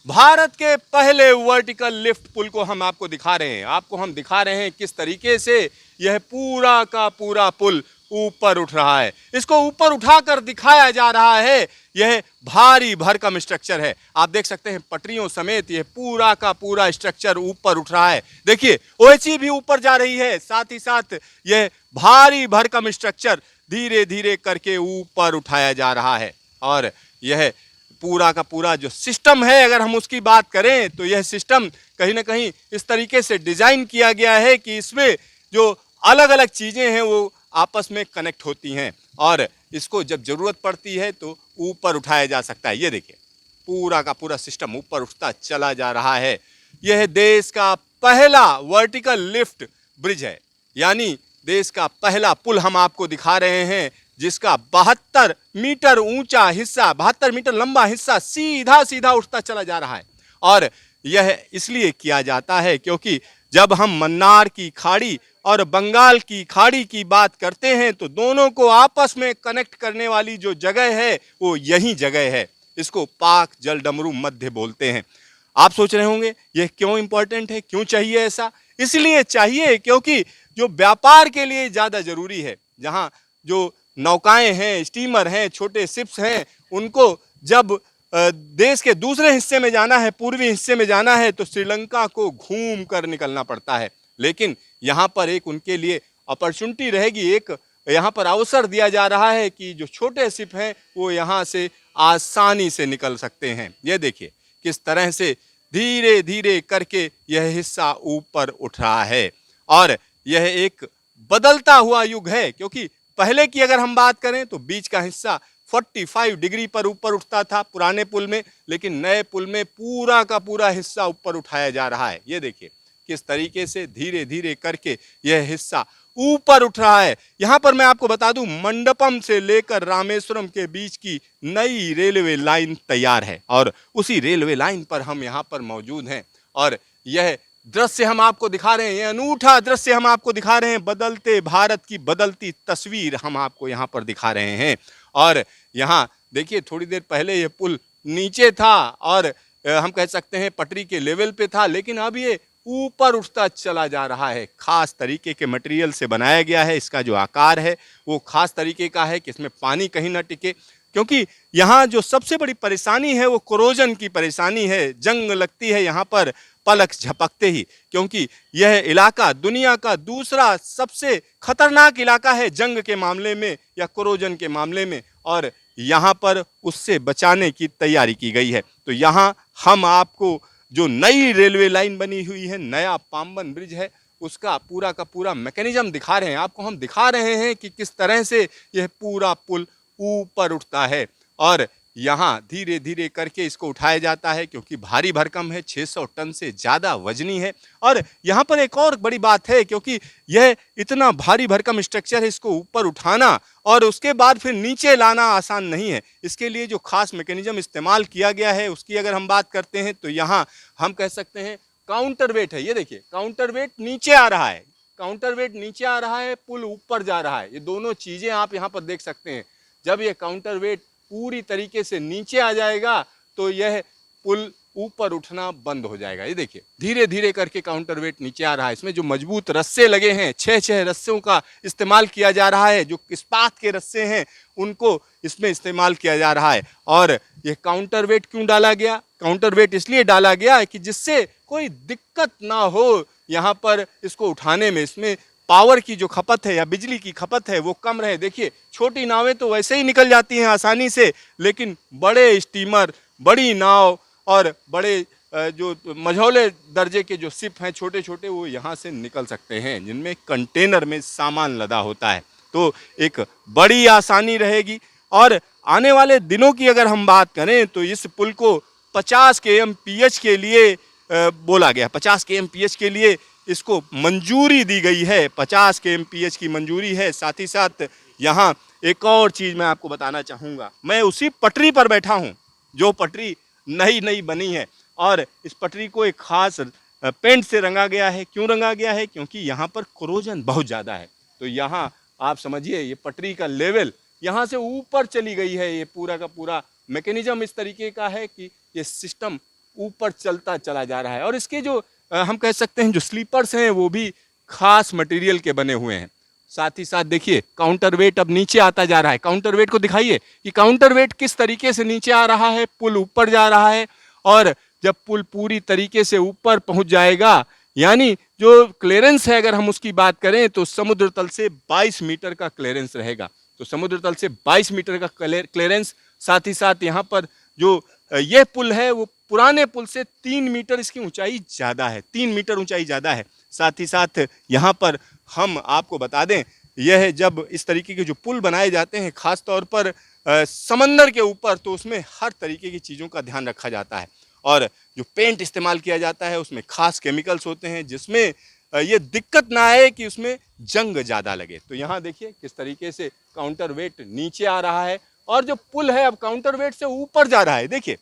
भारत के पहले vertical lift पुल को हम आपको दिखा रहे हैं। आपको हम दिखा रहे हैं किस तरीके से यह पूरा का पूरा पुल ऊपर उठ रहा है। इसको ऊपर उठाकर दिखाया जा रहा है। यह भारी भरकम स्ट्रक्चर है। आप देख सकते हैं पटरियों समेत यह पूरा का पूरा स्ट्रक्चर ऊपर उठ रहा है। देखिए ओएचई भी ऊपर जा रही है, साथ ही साथ यह भारी भरकम स्ट्रक्चर धीरे धीरे करके ऊपर उठाया जा रहा है। और यह पूरा का पूरा जो सिस्टम है, अगर हम उसकी बात करें तो यह सिस्टम कहीं ना कहीं इस तरीके से डिजाइन किया गया है कि इसमें जो अलग अलग चीजें हैं वो आपस में कनेक्ट होती हैं और इसको जब जरूरत पड़ती है तो ऊपर उठाया जा सकता है। ये देखिए पूरा का पूरा सिस्टम ऊपर उठता चला जा रहा है। यह देश का पहला वर्टिकल लिफ्ट ब्रिज है, यानी देश का पहला पुल हम आपको दिखा रहे हैं जिसका 72 मीटर ऊंचा हिस्सा, 72 मीटर लंबा हिस्सा सीधा सीधा उठता चला जा रहा है। और यह इसलिए किया जाता है क्योंकि जब हम मन्नार की खाड़ी और बंगाल की खाड़ी की बात करते हैं तो दोनों को आपस में कनेक्ट करने वाली जो जगह है वो यही जगह है। इसको पाक जलडमरू मध्य बोलते हैं। आप सोच रहे होंगे यह क्यों इंपॉर्टेंट है, क्यों चाहिए ऐसा? इसलिए चाहिए क्योंकि जो व्यापार के लिए ज़्यादा जरूरी है, जहाँ जो नौकाएं हैं, स्टीमर हैं, छोटे शिप्स हैं, उनको जब देश के दूसरे हिस्से में जाना है, पूर्वी हिस्से में जाना है तो श्रीलंका को घूम कर निकलना पड़ता है। लेकिन यहाँ पर एक उनके लिए अपॉर्चुनिटी रहेगी, एक यहाँ पर अवसर दिया जा रहा है कि जो छोटे शिप हैं वो यहाँ से आसानी से निकल सकते हैं। ये देखिए किस तरह से धीरे धीरे करके यह हिस्सा ऊपर उठ रहा है। और यह एक बदलता हुआ युग है क्योंकि पहले की अगर हम बात करें तो बीच का हिस्सा 45 डिग्री पर ऊपर उठता था पुराने पुल में, लेकिन नए पुल में पूरा का पूरा हिस्सा ऊपर उठाया जा रहा है। ये देखिए किस तरीके से धीरे धीरे करके यह हिस्सा ऊपर उठ रहा है। यहाँ पर मैं आपको बता दूं मंडपम से लेकर रामेश्वरम के बीच की नई रेलवे लाइन तैयार है और उसी रेलवे लाइन पर हम यहाँ पर मौजूद हैं। और यह दृश्य हम आपको दिखा रहे हैं, ये अनूठा दृश्य हम आपको दिखा रहे हैं, बदलते भारत की बदलती तस्वीर हम आपको यहाँ पर दिखा रहे हैं। और यहाँ देखिए थोड़ी देर पहले ये पुल नीचे था और हम कह सकते हैं पटरी के लेवल पे था, लेकिन अब ये ऊपर उठता चला जा रहा है। खास तरीके के मटेरियल से बनाया गया है। इसका जो आकार है वो खास तरीके का है कि इसमें पानी कहीं ना टिके, क्योंकि यहाँ जो सबसे बड़ी परेशानी है वो कोरोजन की परेशानी है। जंग लगती है यहाँ पर पलक झपकते ही, क्योंकि यह इलाका दुनिया का दूसरा सबसे खतरनाक इलाका है जंग के मामले में या कोरोजन के मामले में, और यहाँ पर उससे बचाने की तैयारी की गई है। तो यहाँ हम आपको जो नई रेलवे लाइन बनी हुई है, नया पाम्बन ब्रिज है, उसका पूरा का पूरा मैकेनिज्म दिखा रहे हैं आपको। हम दिखा रहे हैं कि किस तरह से यह पूरा पुल ऊपर उठता है और यहाँ धीरे धीरे करके इसको उठाया जाता है क्योंकि भारी भरकम है, 600 टन से ज़्यादा वजनी है। और यहाँ पर एक और बड़ी बात है, क्योंकि यह इतना भारी भरकम स्ट्रक्चर है, इसको ऊपर उठाना और उसके बाद फिर नीचे लाना आसान नहीं है। इसके लिए जो खास मैकेनिज्म इस्तेमाल किया गया है उसकी अगर हम बात करते हैं तो यहाँ हम कह सकते हैं काउंटर वेट है। ये देखिए काउंटर वेट नीचे आ रहा है, काउंटर वेट नीचे आ रहा है, पुल ऊपर जा रहा है। ये दोनों चीज़ें आप यहाँ पर देख सकते हैं। जब ये काउंटर वेट पूरी तरीके से नीचे आ जाएगा तो यह पुल ऊपर उठना बंद हो जाएगा। ये देखिए धीरे धीरे करके काउंटर वेट नीचे आ रहा है। इसमें जो मजबूत रस्से लगे हैं, 6 रस्सों का इस्तेमाल किया जा रहा है। जो इस्पात के रस्से हैं उनको इसमें इस्तेमाल किया जा रहा है। और ये काउंटर वेट क्यों डाला गया? काउंटर वेट इसलिए डाला गया कि जिससे कोई दिक्कत ना हो यहाँ पर इसको उठाने में। इसमें पावर की जो खपत है या बिजली की खपत है वो कम रहे। देखिए छोटी नावें तो वैसे ही निकल जाती हैं आसानी से, लेकिन बड़े स्टीमर, बड़ी नाव और बड़े जो मझौले दर्जे के जो शिप हैं छोटे छोटे, वो यहाँ से निकल सकते हैं जिनमें कंटेनर में सामान लदा होता है। तो एक बड़ी आसानी रहेगी। और आने वाले दिनों की अगर हम बात करें तो इस पुल को 50 kmph के लिए बोला गया, 50 kmph के लिए इसको मंजूरी दी गई है। 50 kmph की मंजूरी है। साथ ही साथ यहाँ एक और चीज़ मैं आपको बताना चाहूँगा। मैं उसी पटरी पर बैठा हूँ जो पटरी नई नई बनी है और इस पटरी को एक खास पेंट से रंगा गया है। क्यों रंगा गया है? क्योंकि यहाँ पर कोरोजन बहुत ज़्यादा है। तो यहाँ आप समझिए ये पटरी का लेवल यहाँ से ऊपर चली गई है। ये पूरा का पूरा मैकेनिज्म इस तरीके का है कि ये सिस्टम ऊपर चलता चला जा रहा है। और इसके जो हम कह सकते हैं जो स्लीपर्स हैं वो भी खास मटेरियल के बने हुए हैं। साथ ही साथ देखिए काउंटर वेट अब नीचे आता जा रहा है। काउंटर वेट को दिखाइए कि काउंटर वेट किस तरीके से नीचे आ रहा है, पुल ऊपर जा रहा है। और जब पुल पूरी तरीके से ऊपर पहुंच जाएगा, यानी जो क्लियरेंस है अगर हम उसकी बात करें तो समुद्र तल से 22 मीटर का क्लियरेंस रहेगा। तो समुद्र तल से 22 मीटर का क्लियरेंस, साथ ही साथ यहाँ पर जो ये पुल है वो पुराने पुल से 3 मीटर इसकी ऊंचाई ज़्यादा है, 3 मीटर ऊंचाई ज़्यादा है। साथ ही साथ यहाँ पर हम आपको बता दें, यह जब इस तरीके के जो पुल बनाए जाते हैं खास तौर पर समंदर के ऊपर, तो उसमें हर तरीके की चीज़ों का ध्यान रखा जाता है। और जो पेंट इस्तेमाल किया जाता है उसमें खास केमिकल्स होते हैं जिसमें ये दिक्कत ना आए कि उसमें जंग ज़्यादा लगे। तो यहाँ देखिए किस तरीके से काउंटर वेट नीचे आ रहा है और जो पुल है अब काउंटर वेट से ऊपर जा रहा है। देखिए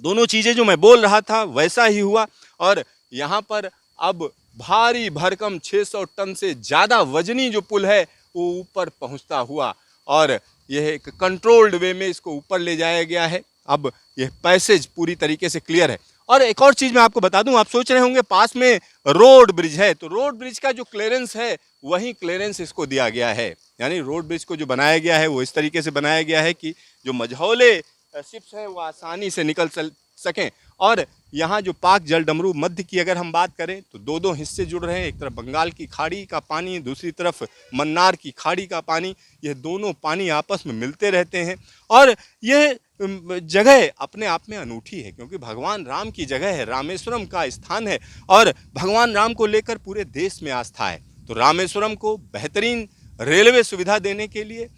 दोनों चीज़ें जो मैं बोल रहा था वैसा ही हुआ। और यहाँ पर अब भारी भरकम 600 टन से ज़्यादा वजनी जो पुल है वो ऊपर पहुँचता हुआ, और यह एक कंट्रोल्ड वे में इसको ऊपर ले जाया गया है। अब यह पैसेज पूरी तरीके से क्लियर है। और एक और चीज़ मैं आपको बता दूं, आप सोच रहे होंगे पास में रोड ब्रिज है, तो रोड ब्रिज का जो क्लियरेंस है वही क्लियरेंस इसको दिया गया है। यानी रोड ब्रिज को जो बनाया गया है वो इस तरीके से बनाया गया है कि जो मझौले शिप्स हैं वो आसानी से निकल सकें। और यहाँ जो पाक जलडमरू मध्य की अगर हम बात करें तो दो दो हिस्से जुड़ रहे हैं, एक तरफ बंगाल की खाड़ी का पानी, दूसरी तरफ मन्नार की खाड़ी का पानी। यह दोनों पानी आपस में मिलते रहते हैं और यह जगह अपने आप में अनूठी है क्योंकि भगवान राम की जगह है, रामेश्वरम का स्थान है और भगवान राम को लेकर पूरे देश में आस्था है। तो रामेश्वरम को बेहतरीन रेलवे सुविधा देने के लिए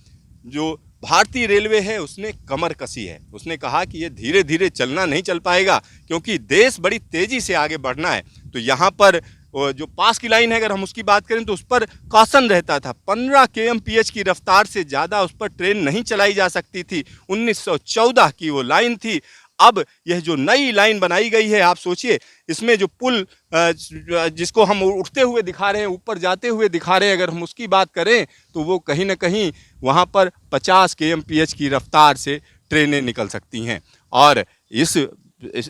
जो भारतीय रेलवे है उसने कमर कसी है। उसने कहा कि ये धीरे धीरे चलना नहीं चल पाएगा क्योंकि देश बड़ी तेज़ी से आगे बढ़ना है। तो यहाँ पर जो पास की लाइन है अगर हम उसकी बात करें तो उस पर कॉशन रहता था, 15 kmph की रफ्तार से ज़्यादा उस पर ट्रेन नहीं चलाई जा सकती थी। 1914 की वो लाइन थी। अब यह जो नई लाइन बनाई गई है, आप सोचिए इसमें जो पुल जिसको हम उठते हुए दिखा रहे हैं, ऊपर जाते हुए दिखा रहे हैं, अगर हम उसकी बात करें तो वो कहीं ना कहीं वहाँ पर 50 kmph की रफ्तार से ट्रेनें निकल सकती हैं। और इस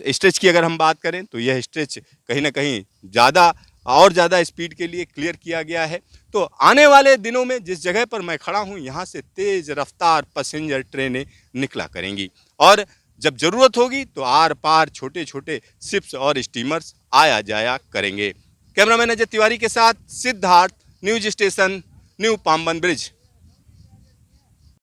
स्ट्रेच की अगर हम बात करें तो यह स्ट्रेच कहीं ना कहीं ज़्यादा स्पीड के लिए क्लियर किया गया है। तो आने वाले दिनों में जिस जगह पर मैं खड़ा हूँ यहाँ से तेज़ रफ्तार पैसेंजर ट्रेनें निकला करेंगी और जब ज़रूरत होगी तो आर पार छोटे छोटे शिप्स और स्टीमर्स आया जाया करेंगे। कैमरामैन अजय तिवारी के साथ Siddharth, news station, new Pamban bridge.